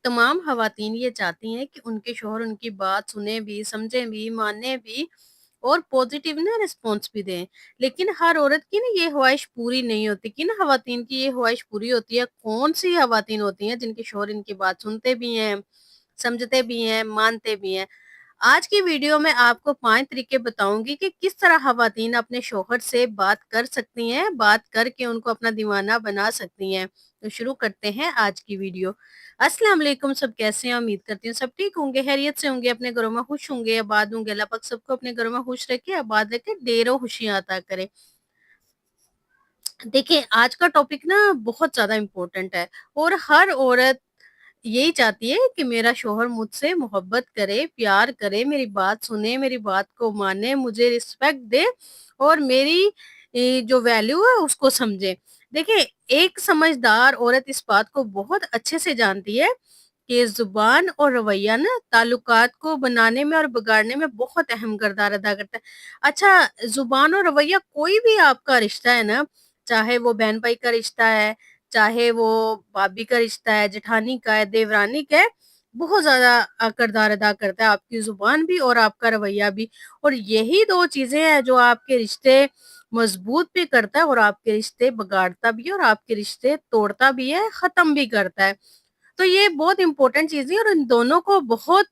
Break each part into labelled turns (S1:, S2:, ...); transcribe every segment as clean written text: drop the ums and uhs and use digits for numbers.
S1: तमाम ख़वातीन ये चाहती हैं कि उनके शौहर उनकी बात सुने भी, समझें भी, माने भी और पॉजिटिव ना रिस्पॉन्स भी दें। लेकिन हर औरत की ना ये ख़्वाहिश पूरी नहीं होती कि ना ख़वातीन की ये ख़्वाहिश पूरी होती है। कौन-सी ख़वातीन होती हैं जिनके शौहर इनकी बात सुनते भी हैं, समझते भी हैं, मानते भी हैं। आज की वीडियो में आपको 5 तरीके बताऊँगी कि किस तरह ख़वातीन अपने शौहर से बात कर सकती हैं, बात करके उनको अपना दीवाना बना सकती हैं। तो शुरू करते हैं आज की वीडियो। अस्सलाम वालेकुम, सब कैसे हैं? उम्मीद करती हूँ सब ठीक होंगे, खैरियत से होंगे, अपने घरों में खुश होंगे, आबाद होंगे। अल्लाह पाक सबको अपने घरों में खुश रखे, आबाद रखे, ढेरों खुशियाँ अता करे। देखिए, आज का टॉपिक ना बहुत ज़्यादा इम्पोर्टेंट है और हर औरत यही चाहती है कि मेरा शौहर मुझसे मोहब्बत करे, प्यार करे, मेरी बात सुने, मेरी बात को माने, मुझे रिस्पेक्ट दे और मेरी जो वैल्यू है उसको समझे। देखिए, एक समझदार औरत इस बात को बहुत अच्छे से जानती है कि ज़ुबान और रवैया ना ताल्लुकात को बनाने में और बिगाड़ने में बहुत अहम किरदार अदा करता है। अच्छा, ज़ुबान और रवैया कोई भी आपका रिश्ता है ना, चाहे वो बहन-भाई का रिश्ता है, चाहे वो भाभी का रिश्ता है, जेठानी का है, देवरानी का है, बहुत ज़्यादा किरदार अदा करता है, आपकी ज़ुबान भी और आपका रवैया भी। और यही 2 चीज़ें हैं जो आपके रिश्ते मज़बूत भी करता है और आपके रिश्ते बिगाड़ता भी है और आपके रिश्ते तोड़ता भी है, ख़त्म भी करता है। तो ये बहुत इम्पोर्टेंट चीज़ें हैं और इन दोनों को बहुत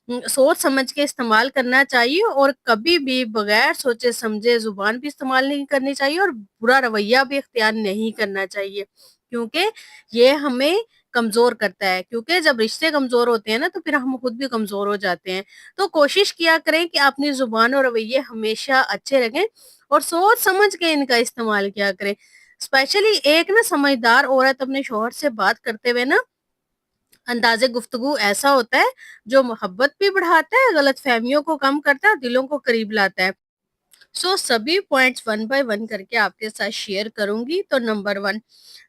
S1: सोच समझ के इस्तेमाल करना चाहिए और कभी भी बगैर सोचे समझे ज़ुबान भी इस्तेमाल नहीं करनी चाहिए और बुरा रवैया भी इख्तियार नहीं करना चाहिए। क्योंकि ये हमें कमज़ोर करता है, क्योंकि जब रिश्ते कमज़ोर होते हैं ना तो फिर हम खुद भी कमज़ोर हो जाते हैं। तो कोशिश किया करें कि अपनी ज़ुबान और रवैये हमेशा अच्छे रखें और सोच समझ के इनका इस्तेमाल किया करें। स्पेशली एक ना समझदार औरत अपने शौहर से बात करते हुए ना अंदाज़े गुफ्तगू ऐसा होता है जो मोहब्बत भी बढ़ाता है, गलतफ़हमियों को कम करता है और दिलों को करीब लाता है। सो सभी पॉइंट्स वन बाय वन करके आपके साथ शेयर करूँगी। तो नंबर 1,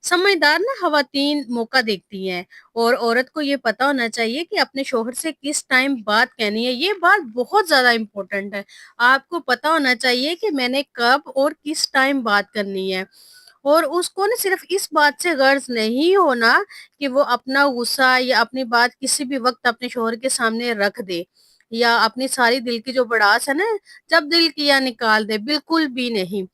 S1: समझदार ना ख़वातीन मौका देखती हैं और औरत को ये पता होना चाहिए कि अपने शौहर से किस टाइम बात कहनी है। ये बात बहुत ज़्यादा इम्पोर्टेंट है। आपको पता होना चाहिए कि मैंने कब और किस टाइम बात करनी है। और उसको ना सिर्फ इस बात से गर्ज नहीं होना कि वो अपना गुस्सा या अपनी बात किसी भी वक़्त अपने शौहर के सामने रख दे या अपनी सारी दिल की जो भड़ास है ना, जब दिल किया निकाल दे, बिल्कुल भी नहीं।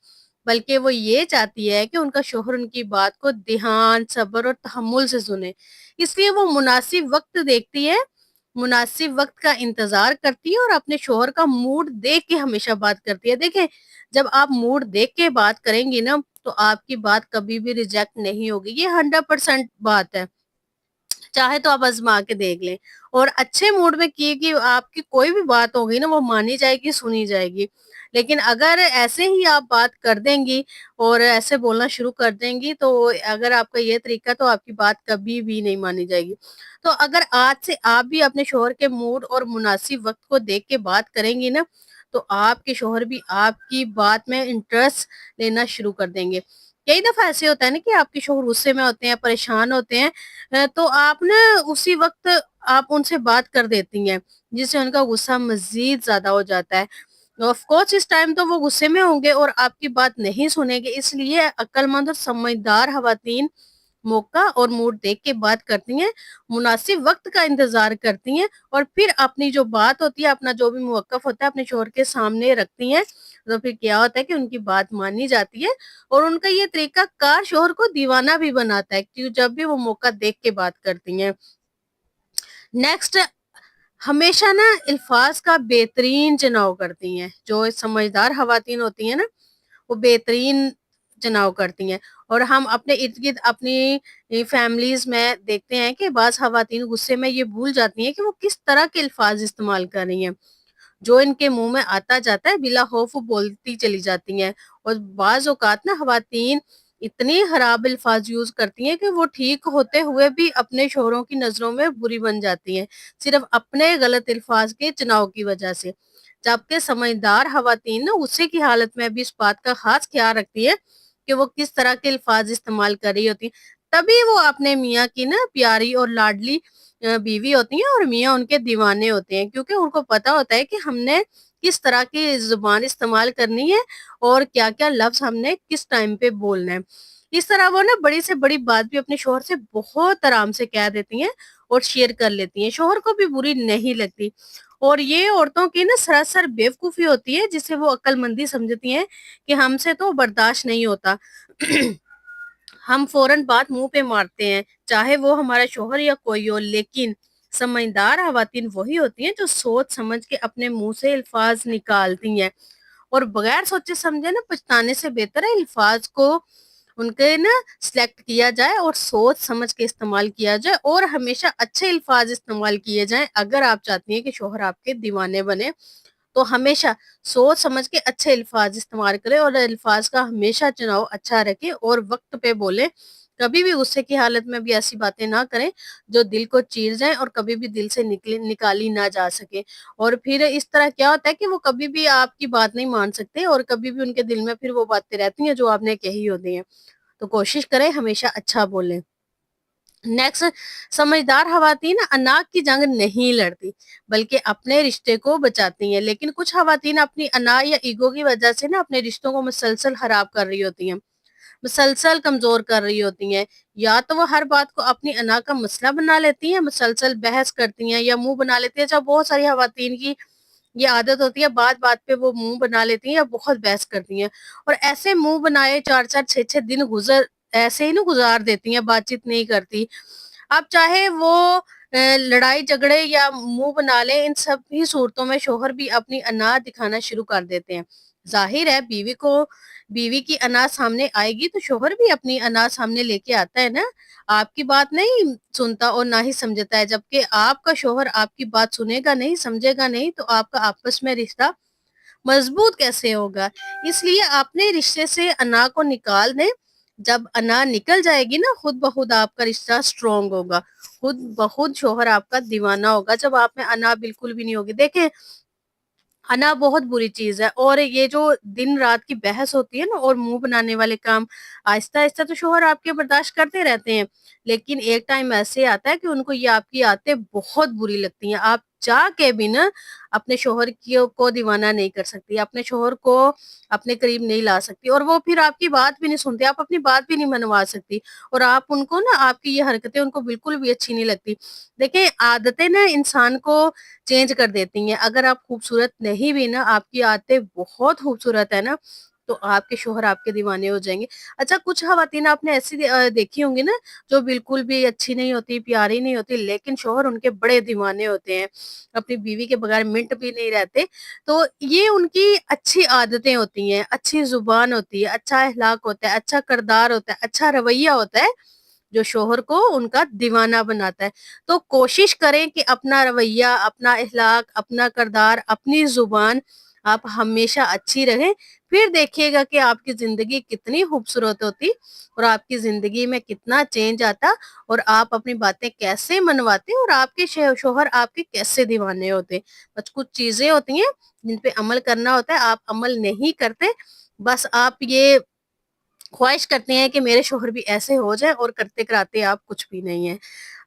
S1: बल्कि वो ये चाहती है कि उनका शौहर उनकी बात को ध्यान, सब्र और तहम्मुल से सुने। इसलिए वो मुनासिब वक़्त देखती है, मुनासिब वक़्त का इंतज़ार करती है और अपने शौहर का मूड देख के हमेशा बात करती है। देखें, जब आप मूड देख के बात करेंगी ना, तो आपकी बात कभी भी रिजेक्ट नहीं होगी। ये 100% बात है। चाहे तो आप आज़मा के देख लें और अच्छे मूड में की कि आपकी कोई भी बात होगी ना वो मानी जाएगी, सुनी जाएगी। लेकिन अगर ऐसे ही आप बात कर देंगी और ऐसे बोलना शुरू कर देंगी तो अगर आपका ये तरीका तो आपकी बात कभी भी नहीं मानी जाएगी। तो अगर आज से आप भी अपने शौहर के मूड और मुनासिब वक़्त को देख के बात करेंगी ना, तो आपके शौहर भी आपकी बात में इंटरेस्ट लेना शुरू कर देंगे। कई दफ़ा ऐसे होता है ना कि आपके शौहर गुस्से में होते हैं, परेशान होते हैं तो आप ना उसी वक़्त आप उनसे बात कर देती हैं, जिससे उनका गुस्सा मज़ीद ज़्यादा हो जाता है। ऑफ़ कोर्स इस टाइम तो वो गुस्से में होंगे और आपकी बात नहीं सुनेंगे, इसलिए अक्लमंद और समझदार ख़वातीन मौका और मूड देख के बात करती हैं, मुनासिब वक़्त का इंतज़ार करती हैं और फिर अपनी जो बात होती है, अपना जो भी मौक़िफ़ होता है, अपने शौहर के सामने रखती हैं। तो फिर क्या होता है कि उनकी बात मानी जाती है और उनका ये तरीका कार शौहर को दीवाना भी बनाता है, क्यों जब भी वो मौका देख के बात करती हैं। नेक्स्ट, हमेशा ना अल्फाज का बेहतरीन चुनाव करती हैं। जो समझदार ख़वातीन होती हैं ना, वो बेहतरीन चुनाव करती हैं और हम अपने इर्द-गिर्द अपनी फैमिलीज़ में देखते हैं कि बाज़ ख़वातीन गुस्से में ये भूल जाती हैं कि वो किस तरह के अल्फाज इस्तेमाल कर रही हैं। जो इनके मुँह में आता जाता है बिला खौफ वो बोलती चली जाती हैं और बाज़ औक़ात ना ख़वातीन इतनी खराब अल्फाज यूज़ करती हैं कि वो ठीक होते हुए भी अपने शौहरों की नज़रों में बुरी बन जाती हैं, सिर्फ़ अपने गलत अल्फाज के चुनाव की वजह से। जबकि समझदार ख़वातीन ना गुस्से की हालत में भी इस बात का ख़ास ख़्याल रखती है कि वो किस तरह के अल्फाज इस्तेमाल कर रही होती हैं। तभी वो अपने मियाँ की ना प्यारी और लाडली बीवी होती हैं और मियाँ उनके दीवाने होते हैं, क्योंकि उनको पता होता है कि हमने किस तरह की ज़ुबान इस्तेमाल करनी है और क्या-क्या लफ्ज़ हमने किस टाइम पे बोलना है। इस तरह वो ना बड़ी से बड़ी बात भी अपने शौहर से बहुत आराम से कह देती हैं और शेयर कर लेती हैं। शौहर को भी बुरी नहीं लगती और ये औरतों की ना सरासर बेवकूफ़ी होती है जिसे वो अक्लमंदी समझती हैं कि हमसे तो बर्दाश्त नहीं होता। हम फ़ौरन बात मुँह पे मारते हैं, चाहे वो हमारा शौहर या कोई हो, लेकिन समझदार ख़वातीन वही होती हैं जो सोच समझ के अपने मुँह से अल्फ़ाज़ निकालती हैं और बगैर सोचे समझे ना पछताने से बेहतर है अल्फ़ाज़ को उनके ना सिलेक्ट किया जाए और सोच समझ के इस्तेमाल किया जाए और हमेशा अच्छे अल्फ़ाज़ इस्तेमाल किए जाएँ। अगर आप चाहती हैं कि शौहर आपके दीवाने बने, तो हमेशा सोच समझ के अच्छे अल्फाज इस्तेमाल करें और अल्फाज का हमेशा चुनाव अच्छा रखें और वक्त पे बोलें। कभी भी गुस्से की हालत में भी ऐसी बातें ना करें जो दिल को चीर जाएं और कभी भी दिल से निकाली ना जा सके। और फिर इस तरह क्या होता है कि वो कभी भी आपकी बात नहीं मान सकते और कभी भी उनके दिल में फिर वो बातें रहती हैं जो आपने कही होती हैं। तो कोशिश करें हमेशा अच्छा बोलें। नेक्स्ट, समझदार खवातीन अनाक की जंग नहीं लड़ती बल्कि अपने रिश्ते को बचाती हैं, लेकिन कुछ खवातीन अपनी अना या ईगो की वजह से ना अपने रिश्तों को मुसलसल खराब कर रही होती हैं, मुसलसल कमजोर कर रही होती हैं। या तो वो हर बात को अपनी अना का मसला बना लेती हैं, मुसलसल बहस करती हैं या मुंह बना लेती हैं। जब बहुत सारी खवातीन की ये आदत होती है, बात बात पे वो मुंह बना लेती हैं या बहुत बहस करती हैं और ऐसे मुंह बनाए 4-4 6-6 दिन गुजर ऐसे ही ना गुजार देती हैं, बातचीत नहीं करती। अब चाहे वो लड़ाई झगड़े या मुंह बना ले, इन सभी सूरतों में शौहर भी अपनी अना दिखाना शुरू कर देते हैं। जाहिर है बीवी की अना सामने आएगी तो शौहर भी अपनी अना सामने लेके आता है ना। आपकी बात नहीं सुनता और ना ही समझता है, जबकि आपका शौहर आपकी बात सुनेगा नहीं, समझेगा नहीं, तो आपका आपस में रिश्ता मजबूत कैसे होगा? इसलिए अपने रिश्ते से अना को निकाल दें। जब अना निकल जाएगी ना, खुद ब खुद आपका रिश्ता स्ट्रॉन्ग होगा। खुद ब खुद शौहर आपका दीवाना होगा जब आप में अना बिल्कुल भी नहीं होगी। देखें, अना बहुत बुरी चीज़ है और ये जो दिन-रात की बहस होती है ना और मुँह बनाने वाले काम, आहिस्ता-आहिस्ता तो शौहर आपके बर्दाश्त करते रहते हैं, लेकिन एक टाइम ऐसे आता है कि उनको ये आपकी आदतें बहुत बुरी लगती हैं। आप चाह के भी ना अपने शौहर को दीवाना नहीं कर सकती, अपने शौहर को अपने करीब नहीं ला सकती और वो फिर आपकी बात भी नहीं सुनते, आप अपनी बात भी नहीं मनवा सकती और आप उनको ना आपकी ये हरकतें उनको बिल्कुल भी अच्छी नहीं लगती। देखिए, आदतें ना इंसान को चेंज कर देती हैं। अगर आप खूबसूरत नहीं भी ना, आपकी आदतें बहुत खूबसूरत है ना, तो आपके शौहर आपके दीवाने हो जाएँगे। अच्छा, कुछ ख़वातीन आपने ऐसी देखी होंगी ना, जो बिल्कुल भी अच्छी नहीं होती, प्यारी नहीं होती, लेकिन शौहर उनके बड़े दीवाने होते हैं, अपनी बीवी के बगैर मिनट भी नहीं रहते। तो ये उनकी अच्छी आदतें होती हैं, अच्छी ज़ुबान होती है, अच्छा अखलाक होता है, अच्छा किरदार होता है, अच्छा रवैया होता है, जो शौहर को उनका दीवाना बनाता है। तो कोशिश करें कि अपना रवैया, अपना अखलाक, अपना किरदार, अपनी ज़ुबान आप हमेशा अच्छी रहें। फिर देखिएगा कि आपकी ज़िंदगी कितनी खूबसूरत होती और आपकी ज़िंदगी में कितना चेंज आता और आप अपनी बातें कैसे मनवाते और आपके शौहर आपके कैसे दीवाने होते। बस कुछ चीज़ें होती हैं जिन पे अमल करना होता है, आप अमल नहीं करते। बस आप ये ख्वाहिश करते हैं कि मेरे शौहर भी ऐसे हो जाएँ और करते-कराते आप कुछ भी नहीं हैं।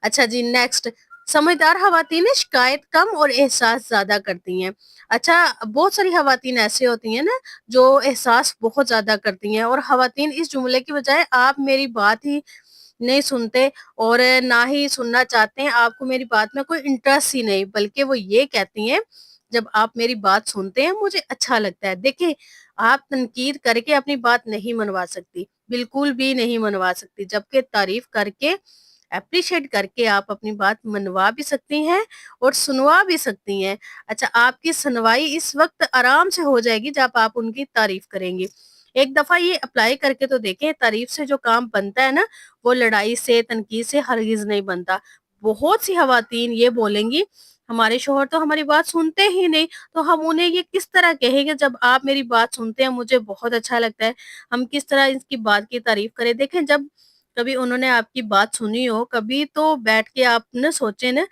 S1: अच्छा जी, नेक्स्ट, समझदार ख़वातीनें शिकायत कम और एहसास ज़्यादा करती हैं। अच्छा, बहुत सारी ख़वातीन ऐसी होती हैं ना जो एहसास बहुत ज़्यादा करती हैं और ख़वातीन इस जुमले की बजाय आप मेरी बात ही नहीं सुनते और ना ही सुनना चाहते हैं, आपको मेरी बात में कोई इंटरेस्ट ही नहीं, बल्कि वो ये कहती हैं, जब आप मेरी बात सुनते हैं मुझे अच्छा लगता है। देखिए, आप तनकीद करके अपनी बात नहीं मनवा सकती, बिल्कुल भी नहीं मनवा सकती, जबकि तारीफ करके, एप्रिशिएट करके आप अपनी बात मनवा भी सकती हैं और सुनवा भी सकती हैं। अच्छा, आपकी सुनवाई इस वक़्त आराम से हो जाएगी जब आप उनकी तारीफ करेंगी। एक दफ़ा ये अप्लाई करके तो देखें, तारीफ से जो काम बनता है ना, वो लड़ाई से, तनकीद से हरगिज़ नहीं बनता। बहुत सी ख़वातीन ये बोलेंगी, हमारे शौहर तो हमारी बात सुनते ही नहीं, तो हम उन्हें ये किस तरह कहेंगे जब आप मेरी बात सुनते हैं, मुझे बहुत अच्छा लगता है, हम किस तरह इसकी बात की तारीफ करें। देखें, जब कभी उन्होंने आपकी बात सुनी हो, कभी तो बैठ के आप ना सोचें ना,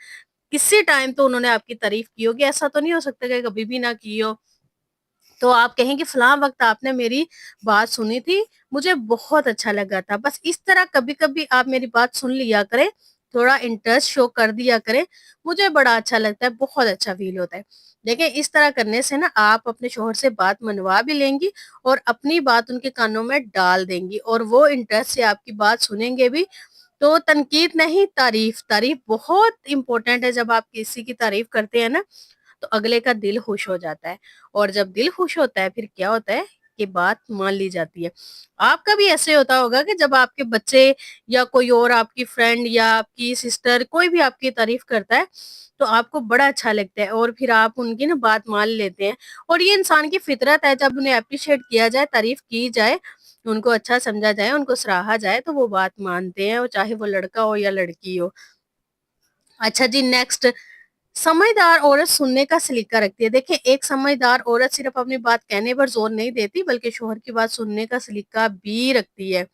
S1: किसी टाइम तो उन्होंने आपकी तारीफ की होगी, ऐसा तो नहीं हो सकता कि कभी भी ना की हो। तो आप कहेंगे फलां वक़्त आपने मेरी बात सुनी थी, मुझे बहुत अच्छा लगा था। बस इस तरह कभी-कभी आप मेरी बात सुन लिया करें, थोड़ा इंटरेस्ट शो कर दिया करें, मुझे बड़ा अच्छा लगता है, बहुत अच्छा फ़ील होता है। देखिए, इस तरह करने से ना आप अपने शौहर से बात मनवा भी लेंगी और अपनी बात उनके कानों में डाल देंगी और वो इंटरेस्ट से आपकी बात सुनेंगे भी। तो तनकीद नहीं, तारीफ़, तारीफ़ बहुत इम्पोर्टेंट है। जब आप किसी की तारीफ़ करते हैं ना, तो अगले का दिल खुश हो जाता है और जब दिल खुश होता है फिर क्या होता है कि बात मान ली जाती है। आपका भी ऐसे होता होगा कि जब आपके बच्चे या कोई और आपकी फ्रेंड या आपकी सिस्टर कोई भी आपकी तारीफ करता है तो आपको बड़ा अच्छा लगता है और फिर आप उनकी ना बात मान लेते हैं। और ये इंसान की फितरत है, जब उन्हें अप्रिशिएट किया जाए, तारीफ की जाए, उनको अच्छा समझा जाए, उनको सराहा जाए तो वो बात मानते हैं, और चाहे वो लड़का हो या लड़की हो। अच्छा जी, नेक्स्ट, समझदार औरत सुनने का सलीका रखती है। देखिए, एक समझदार औरत सिर्फ अपनी बात कहने पर जोर नहीं देती, बल्कि शोहर की बात सुनने का सलीका भी रखती है।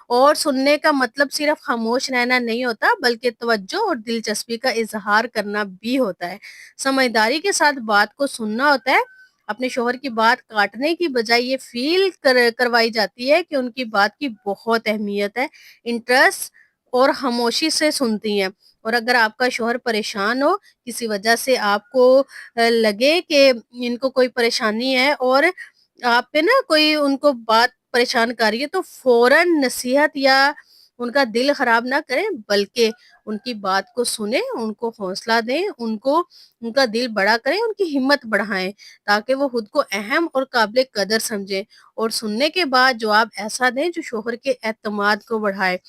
S1: और सुनने का मतलब सिर्फ खामोश रहना नहीं होता, बल्कि तवज्जो और दिलचस्पी का इजहार करना भी होता है। समझदारी के साथ बात को सुनना होता है। अपने शोहर की बात काटने की बजाय ये करवाई जाती है कि उनकी बात की बहुत अहमियत है, इंटरेस्ट और खामोशी से सुनती हैं। और अगर आपका शोहर परेशान हो, किसी वजह से आपको लगे कि इनको कोई परेशानी है और आप पे ना कोई उनको बात परेशान कर रही है, तो फ़ौरन नसीहत या उनका दिल खराब ना करें, बल्कि उनकी बात को सुनें, उनको हौसला दें, उनको उनका दिल बड़ा करें, उनकी हिम्मत बढ़ाएँ, ताकि वो खुद को अहम और काबिल कदर समझें। और सुनने के बाद जवाब ऐसा दें जो शोहर के एतमाद को बढ़ाए।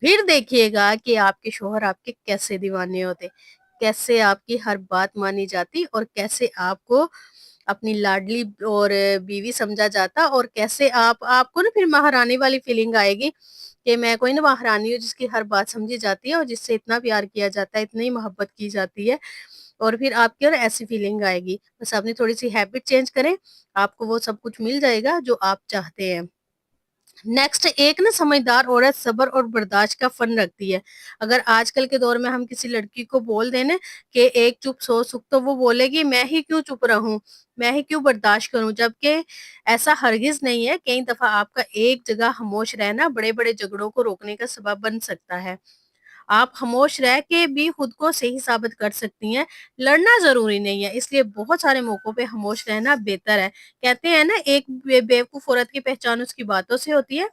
S1: फिर देखिएगा कि आपके शोहर आपके कैसे दीवाने होते, कैसे आपकी हर बात मानी जाती और कैसे आपको अपनी लाडली और बीवी समझा जाता, और कैसे आपको ना फिर महारानी वाली फीलिंग आएगी कि मैं कोई ना महारानी हूँ जिसकी हर बात समझी जाती है और जिससे इतना प्यार किया जाता है, इतनी मोहब्बत की जाती है। और फिर आपकी और ऐसी फीलिंग आएगी। बस अपनी थोड़ी-सी हैबिट चेंज करें, आपको वो सब कुछ मिल जाएगा जो आप चाहते हैं। नेक्स्ट, एक ना समझदार औरत सब्र और बर्दाश्त का फन रखती है। अगर आजकल के दौर में हम किसी लड़की को बोल दें ना कि एक चुप सौ सुख, तो वो बोलेगी मैं ही क्यों चुप रहूं, मैं ही क्यों बर्दाश्त करूं, जबकि ऐसा हरगिज नहीं है। कई दफा आपका एक जगह खामोश रहना बड़े बड़े झगड़ों को रोकने का सबब बन सकता है। आप खामोश रह के भी खुद को सही साबित कर सकती हैं। लड़ना ज़रूरी नहीं है, इसलिए बहुत सारे मौकों पे खामोश रहना बेहतर है। कहते हैं ना, एक बेवकूफ़ औरत की पहचान उसकी बातों से होती है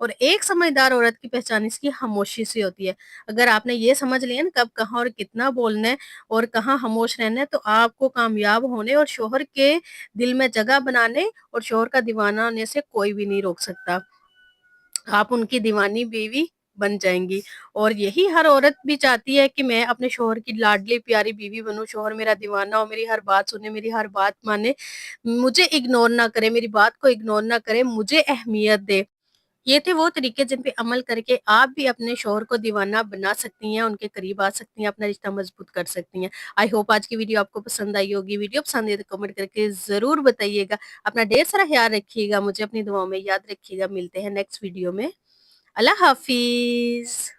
S1: और एक समझदार औरत की पहचान इसकी खामोशी से होती है। अगर आपने ये समझ लिया ना कब, कहाँ और कितना बोलना है और कहाँ खामोश रहना है, तो आपको कामयाब होने और शोहर के दिल में जगह बनाने और शोहर का दीवाना होने से कोई भी नहीं रोक सकता। आप उनकी दीवानी बीवी बन जाएँगी। और यही हर औरत भी चाहती है कि मैं अपने शौहर की लाडली प्यारी बीवी बनूँ, शौहर मेरा दीवाना हो, मेरी हर बात सुने, मेरी हर बात माने, मुझे इग्नोर ना करे, मेरी बात को इग्नोर ना करे, मुझे अहमियत दे। ये थे वो तरीके जिन पे अमल करके आप भी अपने शौहर को दीवाना बना सकती हैं, उनके करीब आ सकती हैं, अपना रिश्ता मजबूत कर सकती हैं। आई होप आज की वीडियो आपको पसंद आई होगी। वीडियो पसंद आई तो कमेंट करके ज़रूर बताइएगा। अपना ढेर सारा ख्याल रखिएगा, मुझे अपनी दुआओं में याद रखिएगा। मिलते हैं नेक्स्ट वीडियो में। अल्लाह हाफ़िज़।